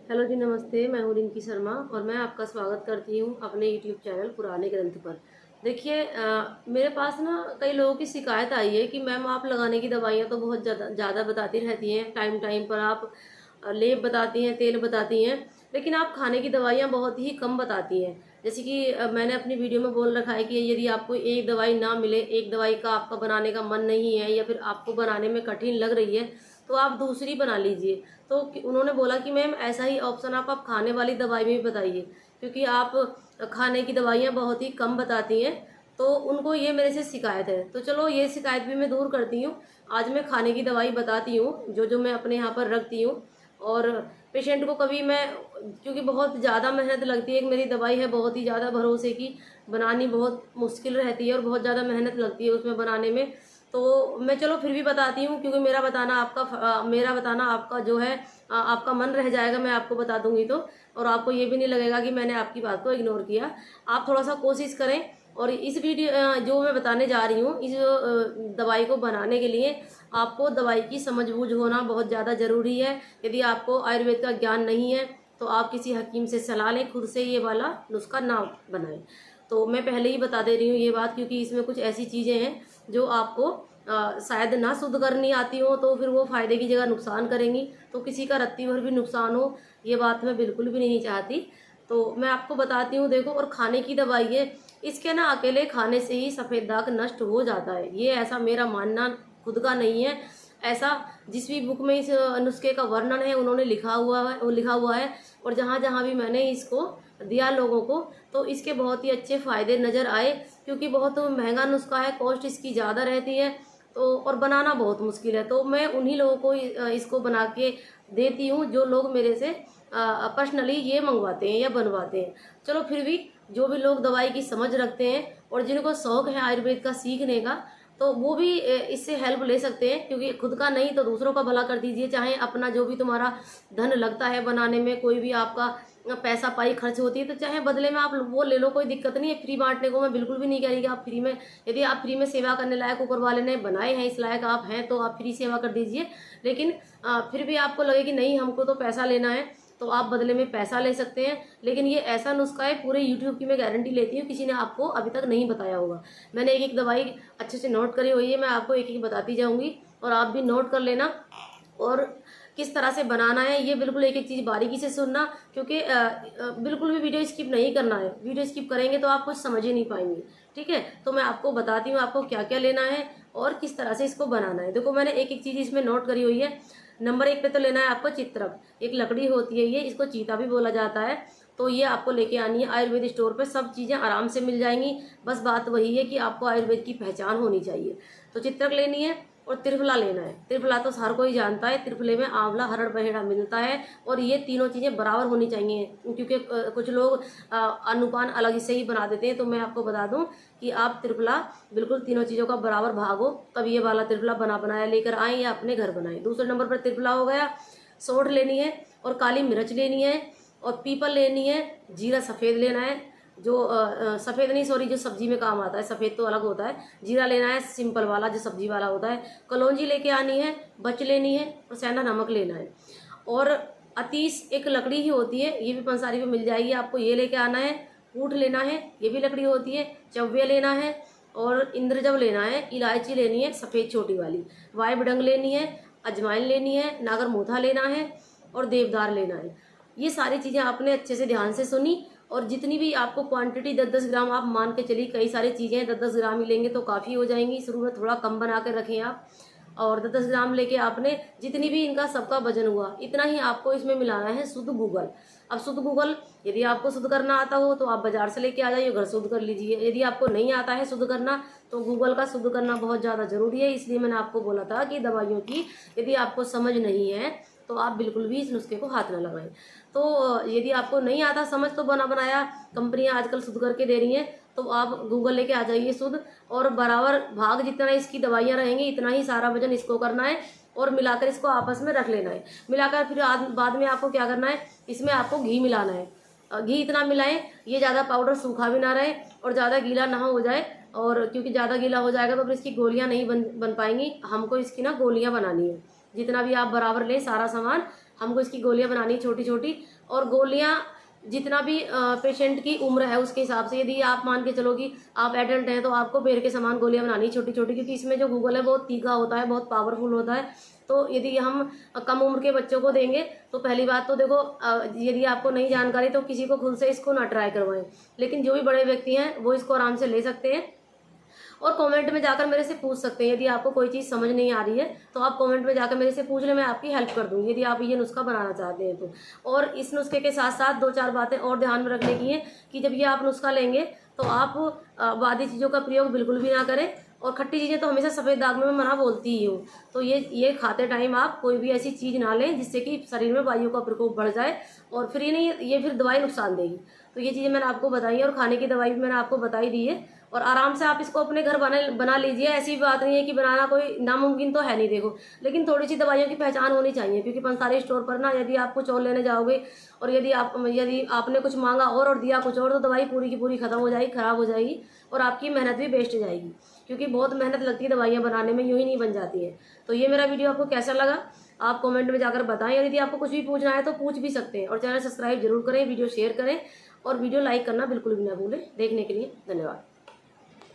Hello जी, नमस्ते। मैं हूँ रिंकी शर्मा और मैं आपका स्वागत करती हूँ अपने यूट्यूब चैनल पुराने ग्रंथ पर। देखिए, मेरे पास ना कई लोगों की शिकायत आई है कि मैम आप लगाने की दवाइयाँ तो बहुत ज़्यादा ज़्यादा बताती रहती हैं। टाइम टाइम पर आप लेप बताती हैं, तेल बताती हैं, लेकिन आप खाने की दवाइयाँ बहुत ही कम बताती हैं। जैसे कि मैंने अपनी वीडियो में बोल रखा है कि यदि आपको एक दवाई ना मिले, एक दवाई का आपका बनाने का मन नहीं है या फिर आपको बनाने में कठिन लग रही है, तो आप दूसरी बना लीजिए। तो उन्होंने बोला कि मैम ऐसा ही ऑप्शन आप खाने वाली दवाई में भी बताइए, क्योंकि आप खाने की दवाइयाँ बहुत ही कम बताती हैं। तो उनको ये मेरे से शिकायत है, तो चलो ये शिकायत भी मैं दूर करती हूँ। आज मैं खाने की दवाई बताती हूँ जो जो मैं अपने यहाँ पर रखती हूँ। और पेशेंट को कभी मैं, क्योंकि बहुत ज़्यादा मेहनत लगती है, एक मेरी दवाई है बहुत ही ज़्यादा भरोसे की, बनानी बहुत मुश्किल रहती है और बहुत ज़्यादा मेहनत लगती है उसमें बनाने में। तो मैं चलो फिर भी बताती हूँ, क्योंकि मेरा बताना आपका जो है आपका मन रह जाएगा, मैं आपको बता दूंगी तो। और आपको ये भी नहीं लगेगा कि मैंने आपकी बात को इग्नोर किया। आप थोड़ा सा कोशिश करें। और इस वीडियो जो मैं बताने जा रही हूँ, इस दवाई को बनाने के लिए आपको दवाई की समझ-बूझ होना बहुत ज़्यादा ज़रूरी है। यदि आपको आयुर्वेद का ज्ञान नहीं है तो आप किसी हकीम से सलाह लें, खुद से ये वाला नुस्खा ना बनाएं। तो मैं पहले ही बता दे रही हूँ ये बात, क्योंकि इसमें कुछ ऐसी चीज़ें हैं जो आपको शायद ना शुद्ध करनी आती हो, तो फिर वो फायदे की जगह नुकसान करेंगी। तो किसी का रत्ती भर भी नुकसान हो, ये बात मैं बिल्कुल भी नहीं चाहती। तो मैं आपको बताती हूँ, देखो। और खाने की दवाई है, इसके ना अकेले खाने से ही सफ़ेद दाग नष्ट हो जाता है, ये ऐसा मेरा मानना खुद का नहीं है। ऐसा जिस भी बुक में इस नुस्खे का वर्णन है उन्होंने लिखा हुआ है। और जहाँ जहाँ भी मैंने इसको दिया लोगों को, तो इसके बहुत ही अच्छे फ़ायदे नज़र आए। क्योंकि बहुत महंगा नुस्खा है, कॉस्ट इसकी ज़्यादा रहती है, तो और बनाना बहुत मुश्किल है। तो मैं उन्हीं लोगों को इसको बना के देती हूँ जो लोग मेरे से पर्सनली ये मंगवाते हैं या बनवाते हैं। चलो फिर भी जो भी लोग दवाई की समझ रखते हैं और जिनको शौक है आयुर्वेद का सीखने का, तो वो भी इससे हेल्प ले सकते हैं। क्योंकि खुद का नहीं तो दूसरों का भला कर दीजिए। चाहे अपना जो भी तुम्हारा धन लगता है बनाने में, कोई भी आपका पैसा पाई खर्च होती है, तो चाहे बदले में आप वो ले लो, कोई दिक्कत नहीं है। फ्री बांटने को मैं बिल्कुल भी नहीं कह रही कि आप फ्री में, यदि आप फ्री में सेवा करने लायक ऊपर वाले ने बनाए हैं, इस लायक आप हैं, तो आप फ्री सेवा कर दीजिए। लेकिन फिर भी आपको लगे कि नहीं हमको तो पैसा लेना है, तो आप बदले में पैसा ले सकते हैं। लेकिन ये ऐसा नुस्खा है, पूरे यूट्यूब की मैं गारंटी लेती हूँ, किसी ने आपको अभी तक नहीं बताया होगा। मैंने एक एक दवाई अच्छे से नोट करी हुई है, मैं आपको एक एक बताती जाऊंगी और आप भी नोट कर लेना। और किस तरह से बनाना है ये बिल्कुल एक एक चीज़ बारीकी से सुनना, क्योंकि बिल्कुल भी वीडियो स्किप नहीं करना है। वीडियो स्किप करेंगे तो आप कुछ समझ ही नहीं पाएंगे। ठीक है, तो मैं आपको बताती हूँ आपको क्या क्या लेना है और किस तरह से इसको बनाना है। देखो, मैंने एक एक चीज़ इसमें नोट करी हुई है। नंबर 1 पे तो लेना है आपको चित्रक। एक लकड़ी होती है ये, इसको चीता भी बोला जाता है। तो ये आपको लेके आनी है। आयुर्वेद स्टोर पे सब चीज़ें आराम से मिल जाएंगी। बस बात वही है कि आपको आयुर्वेद की पहचान होनी चाहिए। तो चित्रक लेनी है और त्रिफला लेना है। त्रिफला तो हर कोई जानता है, त्रिफले में आंवला हरड़ बहेड़ा मिलता है। और ये तीनों चीज़ें बराबर होनी चाहिए, क्योंकि कुछ लोग अनुपान अलग से ही बना देते हैं। तो मैं आपको बता दूं कि आप त्रिफला बिल्कुल तीनों चीज़ों का बराबर भाग हो, तब ये वाला त्रिफला बना बनाया लेकर आए या अपने घर बनाए। दूसरे नंबर पर त्रिफला हो गया। सौंठ लेनी है और काली मिर्च लेनी है और पीपल लेनी है। जीरा सफ़ेद लेना है, जो सफ़ेद नहीं, सॉरी, जो सब्जी में काम आता है, सफ़ेद तो अलग होता है। जीरा लेना है सिंपल वाला जो सब्जी वाला होता है। कलौंजी लेके आनी है, बच लेनी है और सेंधा नमक लेना है। और अतीस एक लकड़ी ही होती है, ये भी पंसारी पे मिल जाएगी आपको, ये लेके आना है। कूट लेना है, ये भी लकड़ी होती है। चव्वे लेना है और इंद्रजव लेना है। इलायची लेनी है सफ़ेद छोटी वाली। वाई बडंग लेनी है, अजवाइन लेनी है, नागर मोथा लेना है और देवदार लेना है। ये सारी चीज़ें आपने अच्छे से ध्यान से सुनी। और जितनी भी आपको क्वांटिटी 10-10 ग्राम आप मान के चलिए, कई सारी चीज़ें 10-10 ग्राम ही लेंगे तो काफ़ी हो जाएंगी। शुरू में थोड़ा कम बना कर रखें आप। और 10-10 ग्राम लेके आपने जितनी भी इनका सबका वजन हुआ, इतना ही आपको इसमें मिलाना है शुद्ध गूगल। अब शुद्ध गूगल यदि आपको शुद्ध करना आता हो तो आप बाजार से लेके आ जाइए, घर शुद्ध कर लीजिए। यदि आपको नहीं आता है शुद्ध करना, तो गूगल का शुद्ध करना बहुत ज़्यादा ज़रूरी है। इसलिए मैंने आपको बोला था कि दवाइयों की यदि आपको समझ नहीं है तो आप बिल्कुल भी इस नुस्खे को हाथ न लगाएं। तो यदि आपको नहीं आता समझ, तो बना बनाया कंपनियां आजकल शुद्ध करके दे रही हैं, तो आप गूगल लेके आ जाइए शुद्ध। और बराबर भाग जितना इसकी दवाइयाँ रहेंगी, इतना ही सारा वजन इसको करना है और मिलाकर इसको आपस में रख लेना है। मिलाकर फिर बाद में आपको क्या करना है, इसमें आपको घी मिलाना है। घी इतना मिलाएं, ये ज़्यादा पाउडर सूखा भी ना रहे और ज़्यादा गीला ना हो जाए। और क्योंकि ज़्यादा गीला हो जाएगा तो फिर इसकी गोलियाँ नहीं बन पाएंगी। हमको इसकी ना गोलियाँ बनानी है। जितना भी आप बराबर लें सारा सामान, हमको इसकी गोलियां बनानी छोटी छोटी, और गोलियां जितना भी पेशेंट की उम्र है उसके हिसाब से, यदि आप मान के चलो कि आप एडल्ट हैं तो आपको बेर के समान गोलियां बनानी छोटी छोटी, क्योंकि इसमें जो गूगल है बहुत तीखा होता है, बहुत पावरफुल होता है। तो यदि हम कम उम्र के बच्चों को देंगे तो पहली बात तो देखो, यदि आपको नहीं जानकारी तो किसी को खुद से इसको ना ट्राई करवाएं, लेकिन जो भी बड़े व्यक्ति हैं वो इसको आराम से ले सकते हैं। और कमेंट में जाकर मेरे से पूछ सकते हैं, यदि आपको कोई चीज़ समझ नहीं आ रही है तो आप कमेंट में जाकर मेरे से पूछ लें, मैं आपकी हेल्प कर दूंगी यदि आप ये नुस्खा बनाना चाहते हैं तो। और इस नुस्खे के साथ साथ 2-4 बातें और ध्यान में रखने की है कि जब ये आप नुस्खा लेंगे तो आप बादी चीज़ों का प्रयोग बिल्कुल भी ना करें, और खट्टी चीज़ें तो हमेशा सफ़ेद दाग में मैं मना बोलती ही हूँ। तो ये खाते टाइम आप कोई भी ऐसी चीज़ ना लें जिससे कि शरीर में वायु का प्रकोप बढ़ जाए, और फिर ये नहीं, ये फिर दवाई नुकसान देगी। तो ये चीज़ें मैंने आपको बताई है, और खाने की दवाई भी मैंने आपको बताई दी है, और आराम से आप इसको अपने घर बना लीजिए। ऐसी बात नहीं है कि बनाना कोई नामुमकिन तो है नहीं देखो, लेकिन थोड़ी सी दवाइयों की पहचान होनी चाहिए, क्योंकि पंसारी स्टोर पर ना यदि आप कुछ और लेने जाओगे और यदि आपने कुछ मांगा और दिया कुछ और, तो दवाई पूरी की पूरी खत्म हो जाएगी, खराब हो जाएगी, और आपकी मेहनत भी वेस्ट जाएगी, क्योंकि बहुत मेहनत लगती है दवाइयाँ बनाने में, यूँ ही नहीं बन जाती है। तो ये मेरा वीडियो आपको कैसा लगा आप कमेंट में जाकर बताएं, और यदि आपको कुछ भी पूछना है तो पूछ भी सकते हैं, और चैनल सब्सक्राइब जरूर करें, वीडियो शेयर करें, और वीडियो लाइक करना बिल्कुल भी ना भूलें। देखने के लिए धन्यवाद।